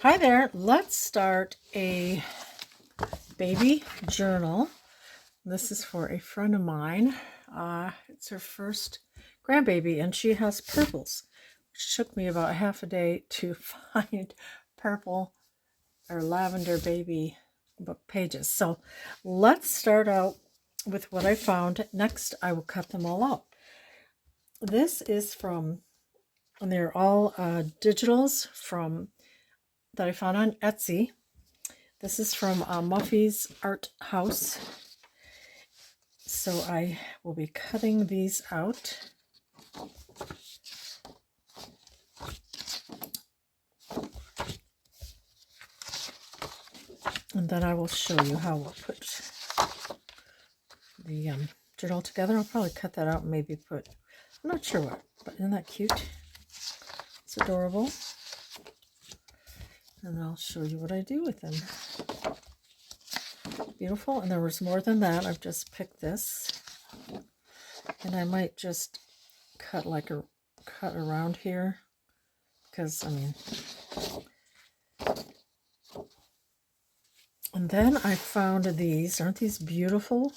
Hi there, let's start a baby journal. This is for a friend of mine. It's her first grandbaby and she has purples, which took me about half a day to find purple or lavender baby book pages. So let's start out with what I found. Next, I will cut them all out. This is from, and they're all digitals from that I found on Etsy. This is from Muffys Art House. So I will be cutting these out. And then I will show you how we'll put the journal together. I'll probably cut that out and maybe put, I'm not sure what, but isn't that cute? It's adorable. And I'll show you what I do with them. Beautiful. And there was more than that. I've just picked this. And I might just cut like a cut around here. Because, I mean... And then I found these. Aren't these beautiful?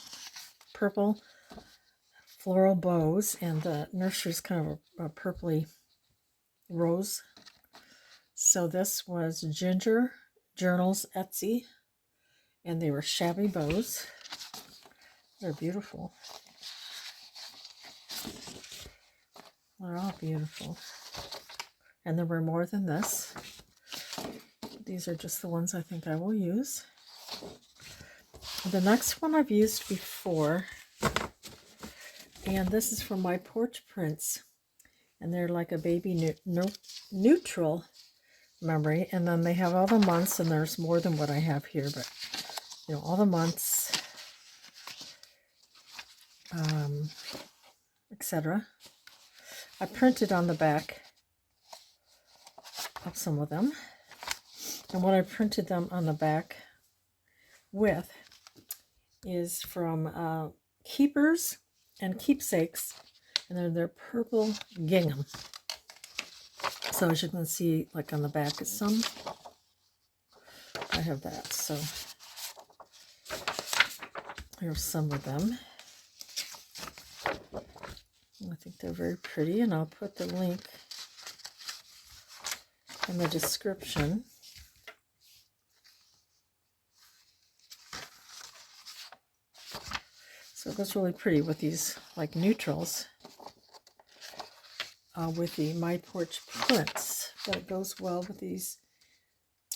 Purple floral bows. And the nursery's kind of a purpley rose. So this was Ginger Journals Etsy. And they were shabby bows. They're beautiful. They're all beautiful. And there were more than this. These are just the ones I think I will use. The next one I've used before. And this is from my Porch Prints. And they're like a baby neutral memory. And then they have all the months. And there's more than what I have here. But, you know, all the months. Etc. I printed on the back of some of them. And what I printed them on the back with is from Keepers and Keepsakes. And they're purple gingham. So as you can see, like on the back is some. I have that. So here's some of them. I think they're very pretty, and I'll put the link in the description. So it looks really pretty with these like neutrals with the My Porch Prints, but it goes well with these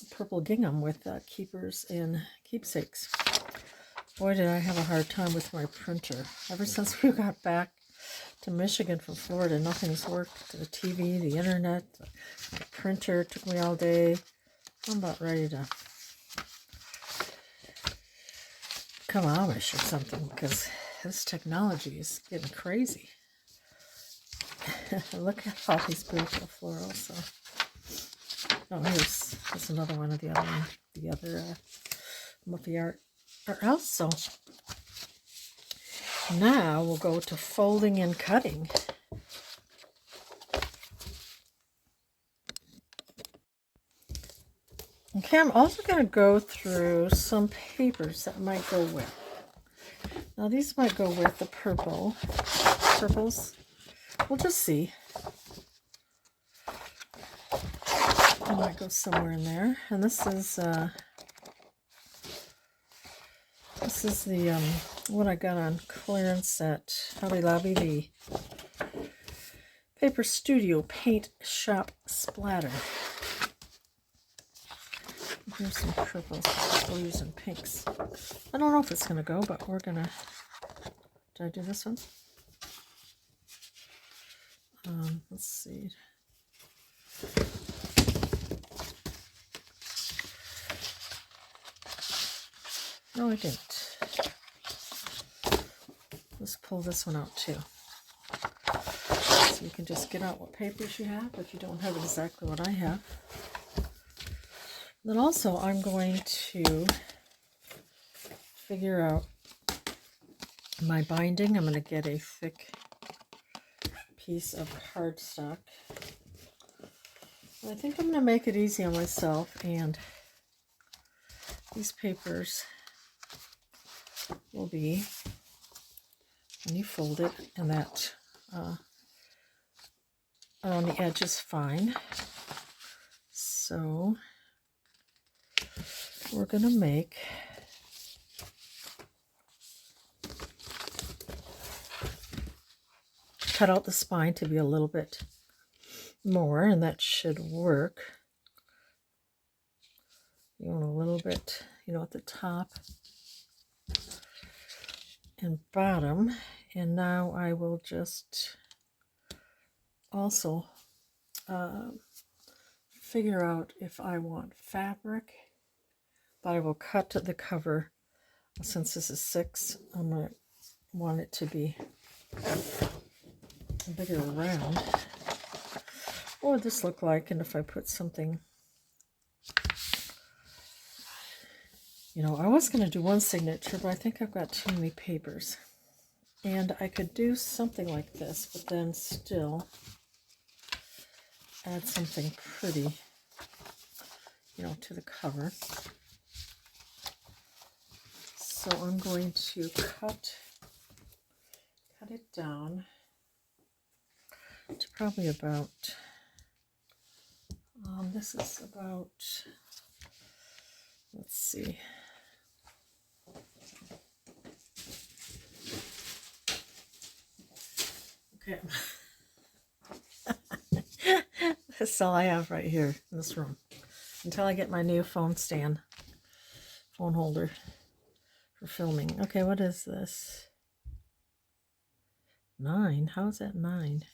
purple gingham with Keepers and Keepsakes. Boy, did I have a hard time with my printer. Ever since we got back to Michigan from Florida, nothing's worked. The TV, the internet, the printer took me all day. I'm about ready to become Amish or something because this technology is getting crazy. Look at all these beautiful florals. So, oh, here's another one of the other one, the other Muffy Art House. So now we'll go to folding and cutting. Okay, I'm also going to go through some papers that might go with. Now these might go with the purples. We'll just see. It might go somewhere in there. And this is the what I got on clearance at Hobby Lobby, the Paper Studio Paint Shop Splatter. Here's some purples, blues, and pinks. I don't know if it's going to go, but we're going to... Did I do this one? Let's see. No, I didn't. Let's pull this one out too. So you can just get out what papers you have if you don't have exactly what I have. Then also I'm going to figure out my binding. I'm going to get a thick piece of cardstock. I think I'm going to make it easy on myself, and these papers will be, when you fold it, and that on the edge is fine. So we're going to make cut out the spine to be a little bit more, and that should work. You want a little bit, at the top and bottom. And now I will just also figure out if I want fabric, but I will cut the cover. Since this is 6, I'm going to want it to be bigger around. What would this look like? And if I put something, I was going to do one signature, but I think I've got too many papers. And I could do something like this, but then still add something pretty, to the cover. So I'm going to cut it down to probably about, this is about, let's see, okay. That's all I have right here in this room until I get my new phone holder for filming. Okay, what is this? 9. How is that 9?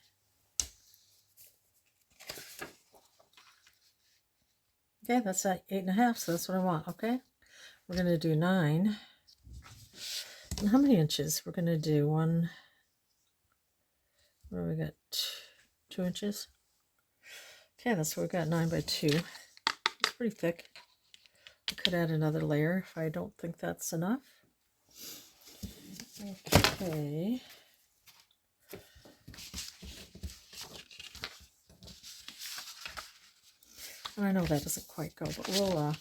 Okay, that's at 8.5, so that's what I want. Okay, we're going to do 9. And how many inches? We're going to do 1. Where we got 2 inches. Okay, that's what we got. 9 by 2. It's pretty thick. I could add another layer if I don't think that's enough. Okay. And I know that doesn't quite go, but we'll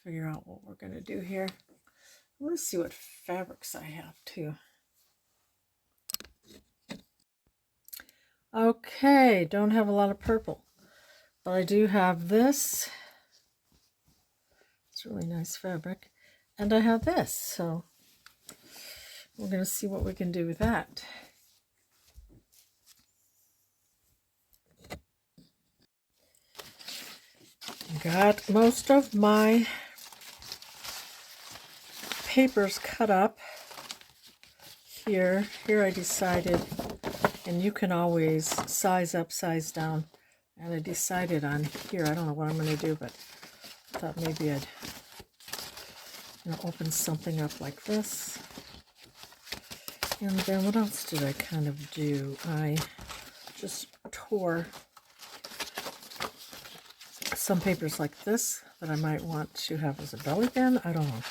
figure out what we're going to do here. I want to see what fabrics I have too. Okay, don't have a lot of purple, but I do have this. It's really nice fabric. And I have this, so we're going to see what we can do with that. Got most of my papers cut up here. Here I decided, and you can always size up, size down, and I decided on here, I don't know what I'm going to do, but I thought maybe I'd open something up like this. And then what else did I kind of do? I just tore some papers like this that I might want to have as a belly band. I don't know.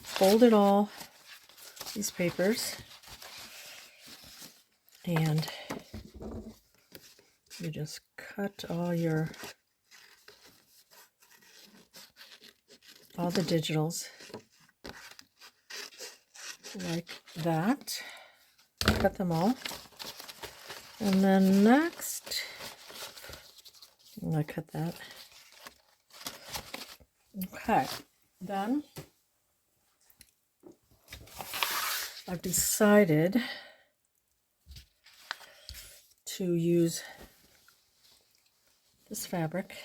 Folded all these papers, and you just cut all the digitals like that. Cut them all. And then next, I'm going to cut that. Okay, then I've decided to use this fabric.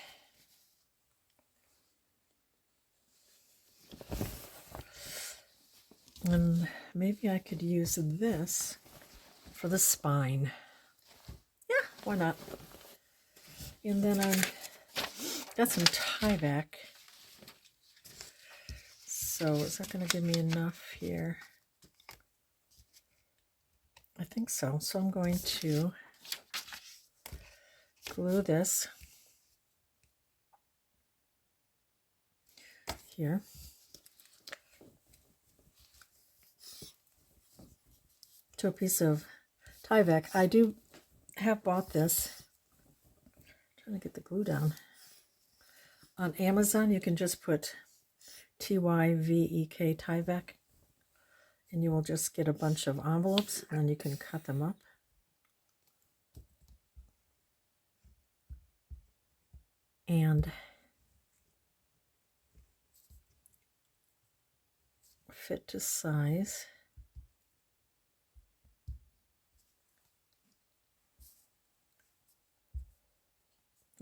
And maybe I could use this for the spine. Yeah, why not? And then I've got some tie back. So is that going to give me enough here? I think so. So I'm going to glue this here. to a piece of Tyvek. I do have bought this. I'm trying to get the glue down. On Amazon, you can just put Tyvek, Tyvek, and you will just get a bunch of envelopes, and then you can cut them up. And fit to size.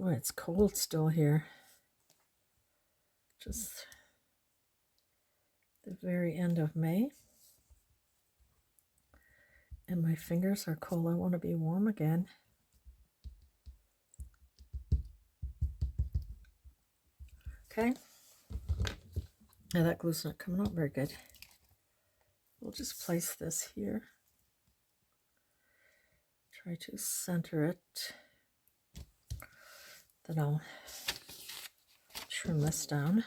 Oh, it's cold still here. Just the very end of May. And my fingers are cold. I want to be warm again. Okay. Now that glue's not coming out very good. We'll just place this here. Try to center it. Then I'll trim this down.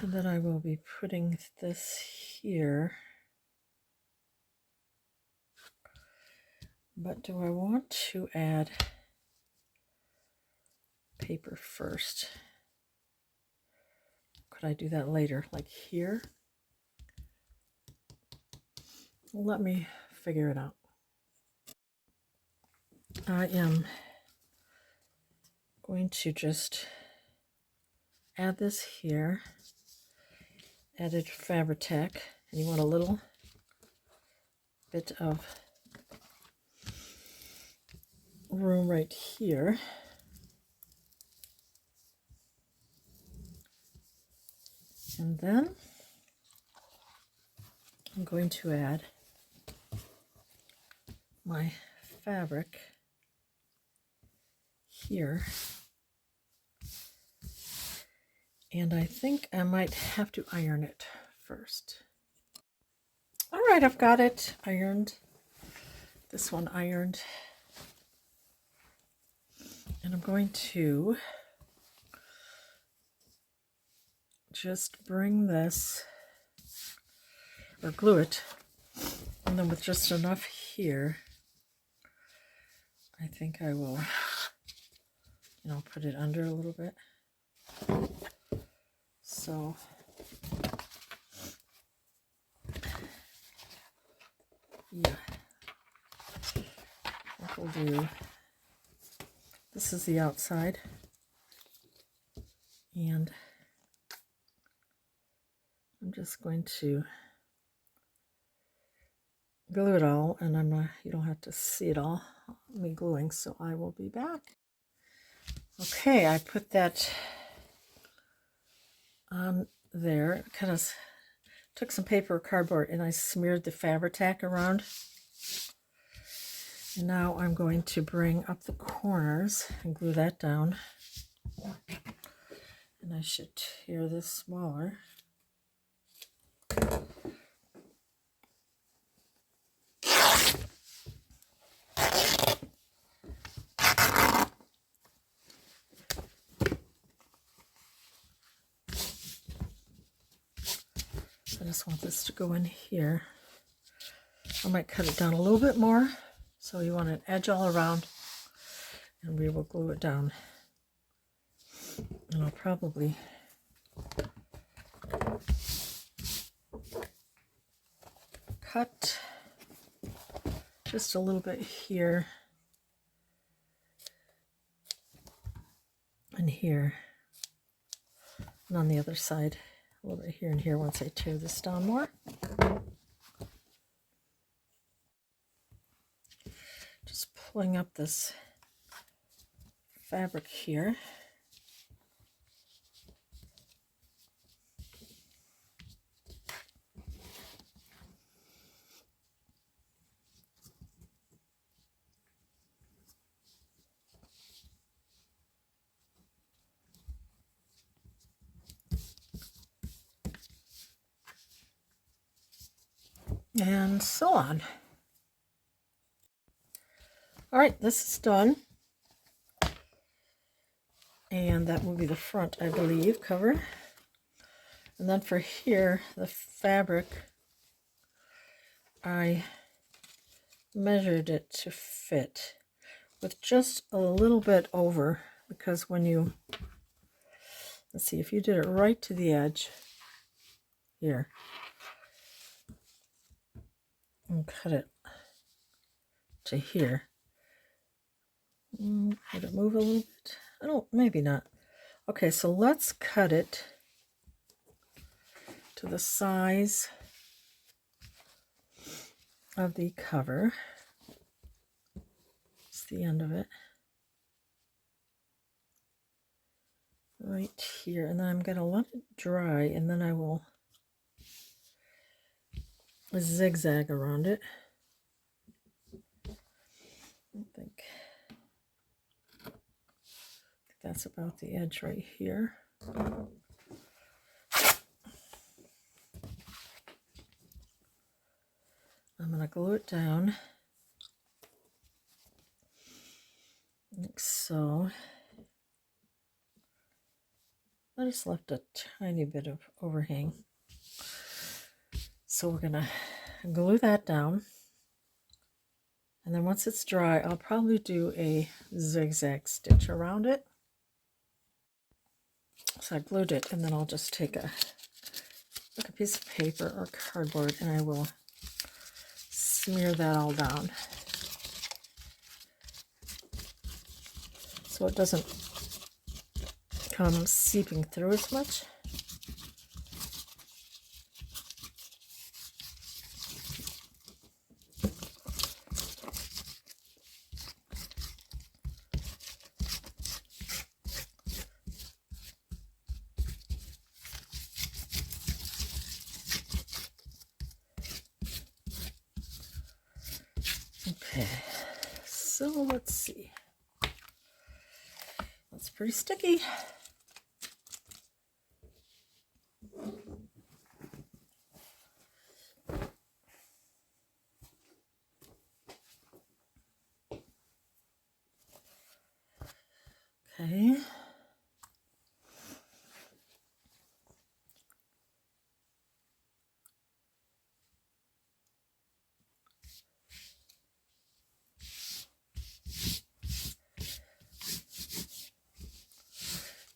And then I will be putting this here. But do I want to add paper first? Could I do that later, like here? Let me figure it out. I am going to just add this here. Added Fabri-Tac, and you want a little bit of room right here. And then I'm going to add my fabric here. And I think I might have to iron it first. All right, I've got it ironed. This one ironed. And I'm going to just bring this, or glue it, and then with just enough here, I think I will, put it under a little bit. So yeah, what we'll do, this is the outside, and I'm just going to glue it all, and you don't have to see it all, me gluing, so I will be back. Okay, I put that on there. Kind of took some paper or cardboard and I smeared the Fabri-Tac around. And now I'm going to bring up the corners and glue that down. And I should tear this smaller. I just want this to go in here. I might cut it down a little bit more. So you want an edge all around, and we will glue it down. And I'll probably cut just a little bit here and here, and on the other side a little bit here and here once I tear this down more. Just pulling up this fabric here. And so on. All right, this is done. And that will be the front, I believe, cover. And then for here, the fabric, I measured it to fit with just a little bit over, because when you, let's see, if you did it right to the edge here and cut it to here, would it move a little bit? I don't, maybe not. Okay, so let's cut it to the size of the cover. It's the end of it. Right here, and then I'm going to let it dry, and then I will zigzag around it. I think that's about the edge right here. I'm going to glue it down like so. I just left a tiny bit of overhang. So we're going to glue that down. And then once it's dry, I'll probably do a zigzag stitch around it. So I glued it, and then I'll just take a piece of paper or cardboard, and I will smear that all down so it doesn't come seeping through as much. Okay, so let's see. That's pretty sticky. Okay.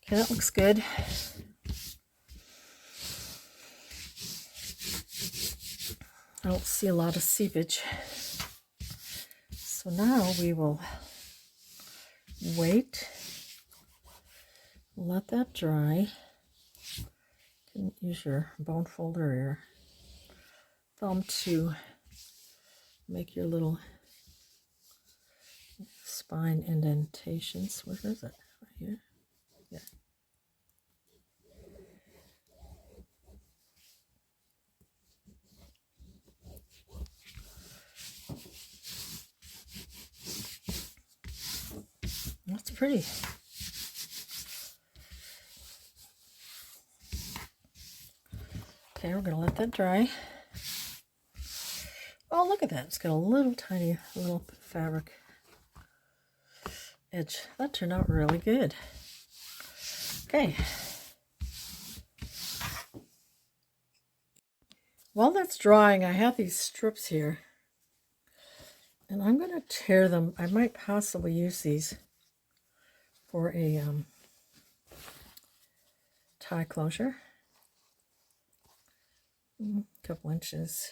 Okay, that looks good. I don't see a lot of seepage. So now we will wait, let that dry. You can use your bone folder or your thumb to make your little spine indentations. Where is it? Right here? Yeah. That's pretty. Okay, we're going to let that dry. Oh, look at that. It's got a little tiny little fabric edge. That turned out really good. Okay. While that's drying, I have these strips here, and I'm going to tear them. I might possibly use these for a tie closure. A couple inches.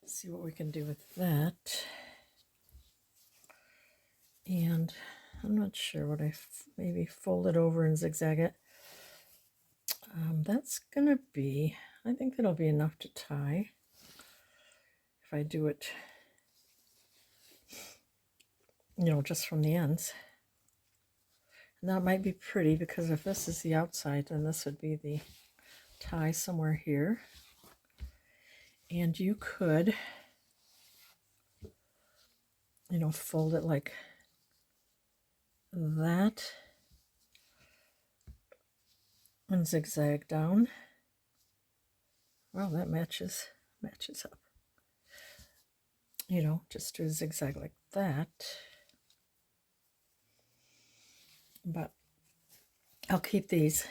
See what we can do with that. And I'm not sure what maybe fold it over and zigzag it. That's gonna be, I think that'll be enough to tie if I do it, you know, just from the ends. And that might be pretty, because if this is the outside, then this would be the tie somewhere here. And you could, you know, fold it like that and zigzag down. Well, that matches up. you know, just do a zigzag like that. But I'll keep these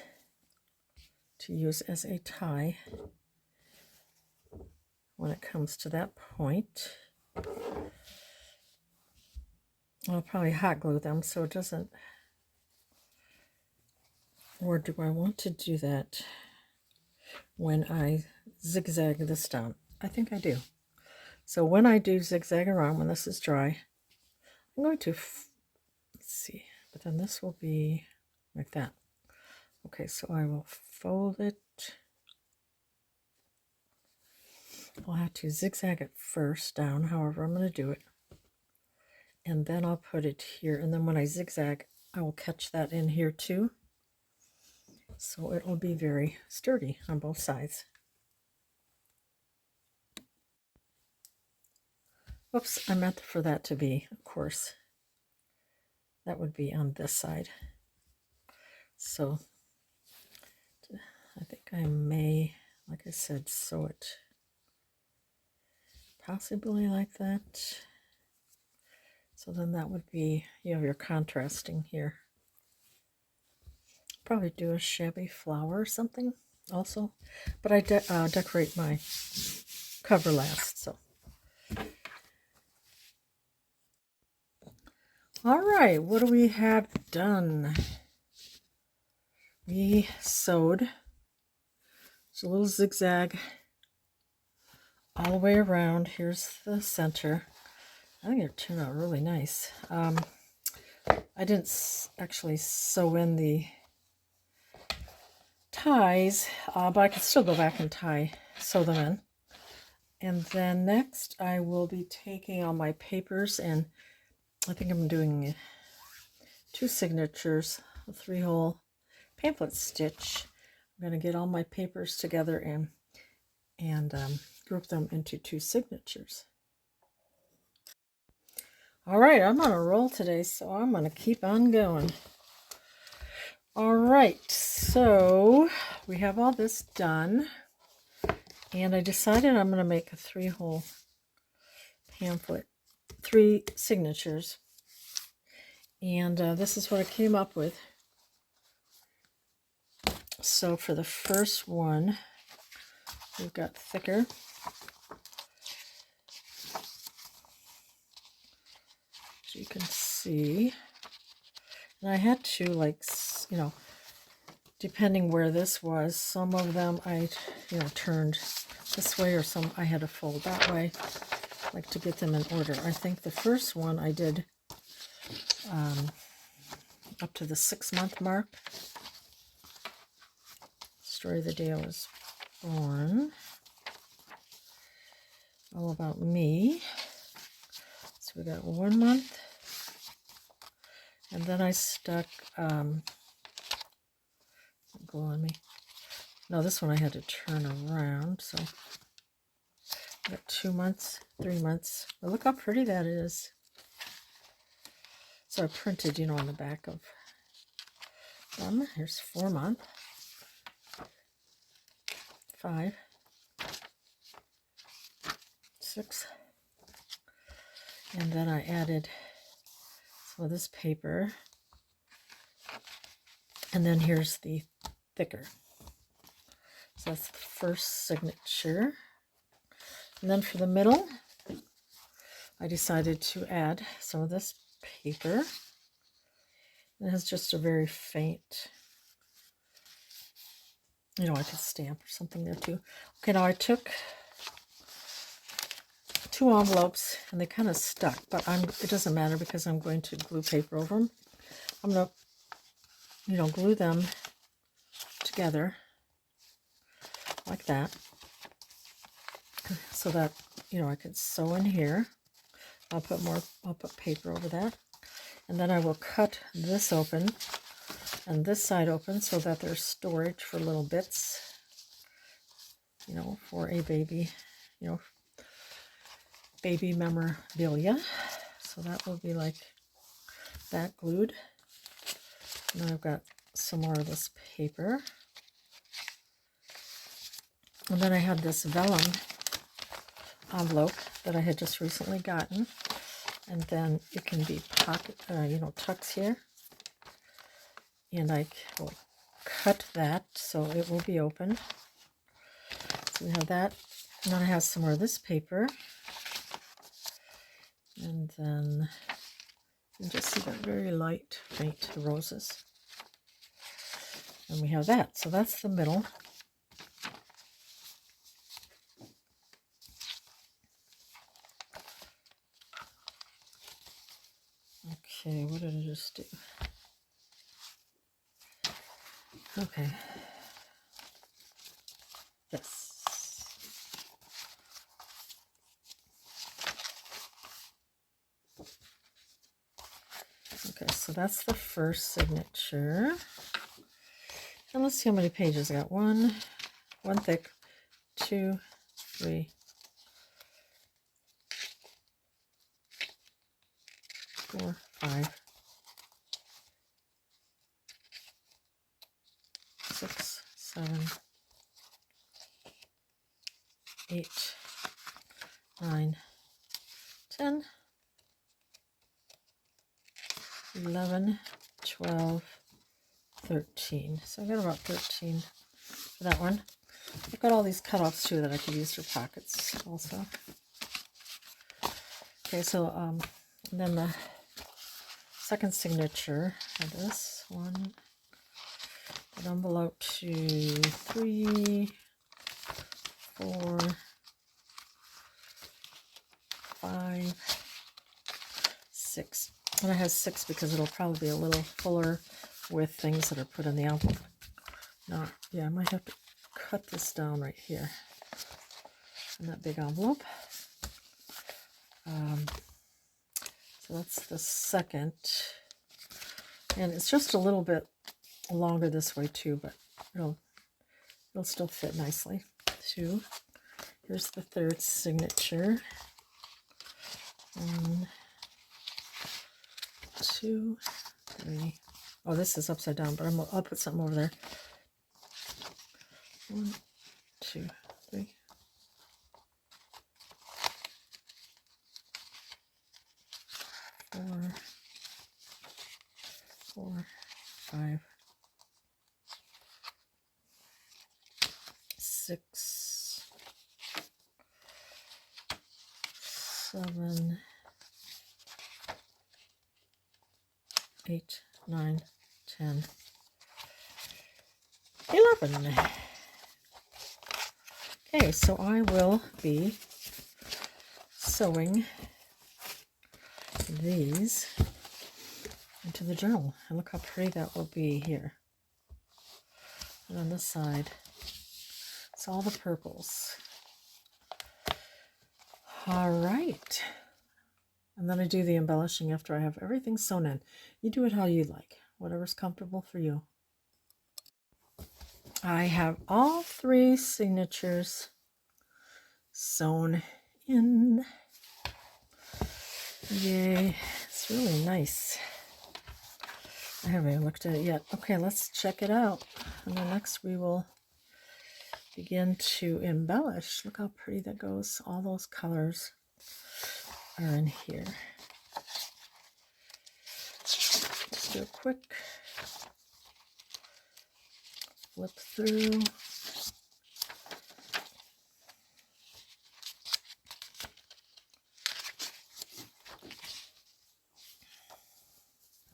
to use as a tie when it comes to that point. I'll probably hot glue them so it doesn't, or do I want to do that when I zigzag this down? I think I do. So when I do zigzag around, when this is dry, I'm going to, let's see, but then this will be like that. Okay, so I will fold it. I'll have to zigzag it first down, however I'm going to do it. And then I'll put it here. And then when I zigzag, I will catch that in here too. So it will be very sturdy on both sides. Oops, I meant for that to be, of course, that would be on this side. So I think I may, like I said, sew it possibly like that. So then that would be, you have your contrasting here. Probably do a shabby flower or something also, but I decorate my cover last. So all right, what do we have done? We sewed just a little zigzag all the way around. Here's the center. I think it turned out really nice. I didn't actually sew in the ties, but I could still go back and sew them in. And then next I will be taking all my papers, and I think I'm doing 2 signatures, a 3-hole pamphlet stitch. I'm going to get all my papers together and group them into 2 signatures. All right, I'm on a roll today, so I'm going to keep on going. All right, so we have all this done, and I decided I'm going to make a 3-hole pamphlet, 3 signatures, and this is what I came up with. So for the first one, we've got thicker. As you can see, and I had to, like, you know, depending where this was, some of them I, you know, turned this way, or some I had to fold that way, like to get them in order. I think the first one I did up to the 6-month mark. Story of the day I was born. All about me. So we got 1 month. And then I stuck, go on me. No, this one I had to turn around. So I got 2 months, 3 months. But look how pretty that is. So I printed, you know, on the back of them. Here's 4 month. 5, 6, and then I added some of this paper, and then here's the thicker. So that's the first signature, and then for the middle, I decided to add some of this paper. It has just a very faint, you know, I could stamp or something there too. Okay, now I took 2 envelopes and they kind of stuck, but it doesn't matter because I'm going to glue paper over them. I'm going to, you know, glue them together like that so that, you know, I could sew in here. I'll put paper over that, and then I will cut this open and this side open so that there's storage for little bits, you know, for a baby, you know, baby memorabilia. So that will be like that glued. And then I've got some more of this paper. And then I had this vellum envelope that I had just recently gotten. And then it can be pocket, tucks here. And I will cut that so it will be open. So we have that. And then I have some more of this paper. And then you can just see that very light, faint roses. And we have that. So that's the middle. Okay, what did I just do? Okay. This. Okay, so that's the first signature. And let's see how many pages I got. One thick, 2, 3, 4, 5, 6, 7, 8, 9, 10, 11, 12, 13. So I got about 13 for that one. I've got all these cutoffs too that I could use for pockets also. Okay, so then the second signature of this one, that envelope 2, 3, 4, 5, 6. And it has 6 because it'll probably be a little fuller with things that are put in the envelope. Now, yeah, I might have to cut this down right here in that big envelope. So that's the second. And it's just a little bit longer this way too, but it'll still fit nicely. 2. Here's the third signature. 1, 2, 3. Oh, this is upside down, but I'll put something over there. 1, 2, 3. 4, 5, 6, 7, 8, 9, 10, 11. Okay, so I will be sewing these into the journal. And look how pretty that will be here. And on this side, it's all the purples. All right. And then I do the embellishing after I have everything sewn in. You do it how you like, whatever's comfortable for you. I have all 3 signatures sewn in. Yay, it's really nice. I haven't even looked at it yet. Okay, let's check it out. And then next we will begin to embellish. Look how pretty that goes. All those colors are in here. Just do a quick flip through.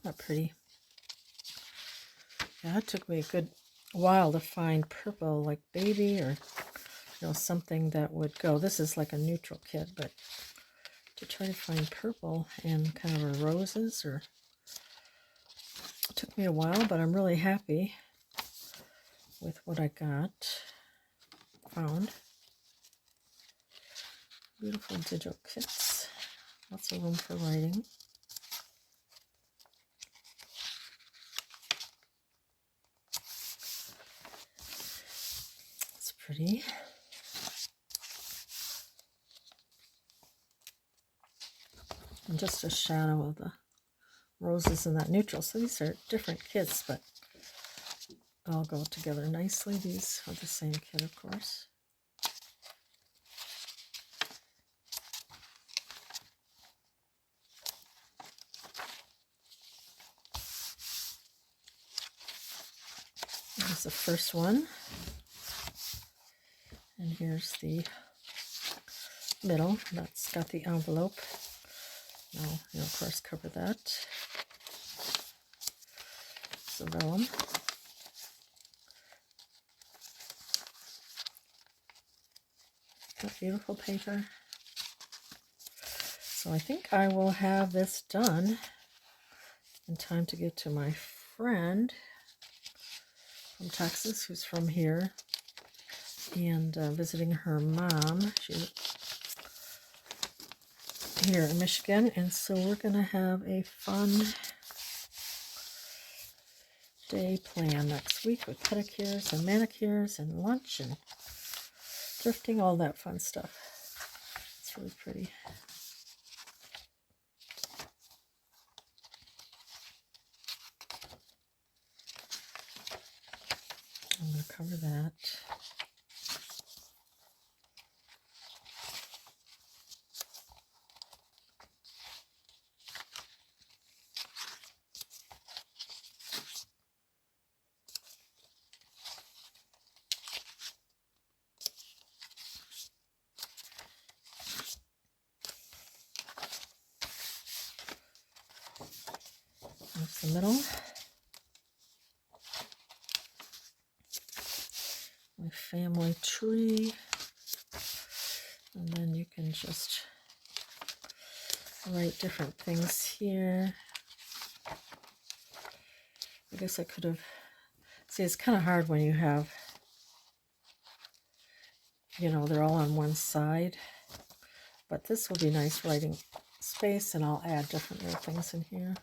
Not pretty. Yeah, it took me a good while to find purple like baby or something that would go. This is like a neutral kit, but to try to find purple and kind of a roses, or it took me a while, but I'm really happy with what I found. Beautiful digital kits. Lots of room for writing. It's pretty. And just a shadow of the roses in that neutral. So these are different kits, but all go together nicely. These are the same kit, of course. Here's the first one. And here's the middle. That's got the envelope. Now, you'll of course cover that. So vellum. That beautiful paper. So I think I will have this done in time to get to my friend from Texas, who's from here, and visiting her mom. She's here in Michigan, and so we're gonna have a fun day planned next week with pedicures and manicures and lunch and thrifting, all that fun stuff. It's really pretty. I'm going to cover that. That's the middle. My family tree. And then you can just write different things here. I guess I could have, see, it's kind of hard when you have, you know, they're all on one side. But this will be nice writing space, and I'll add different little things in here.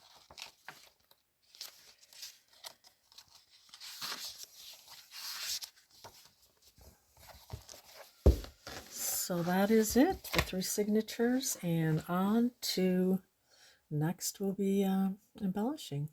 So that is it, the 3 signatures, and on to next will be embellishing.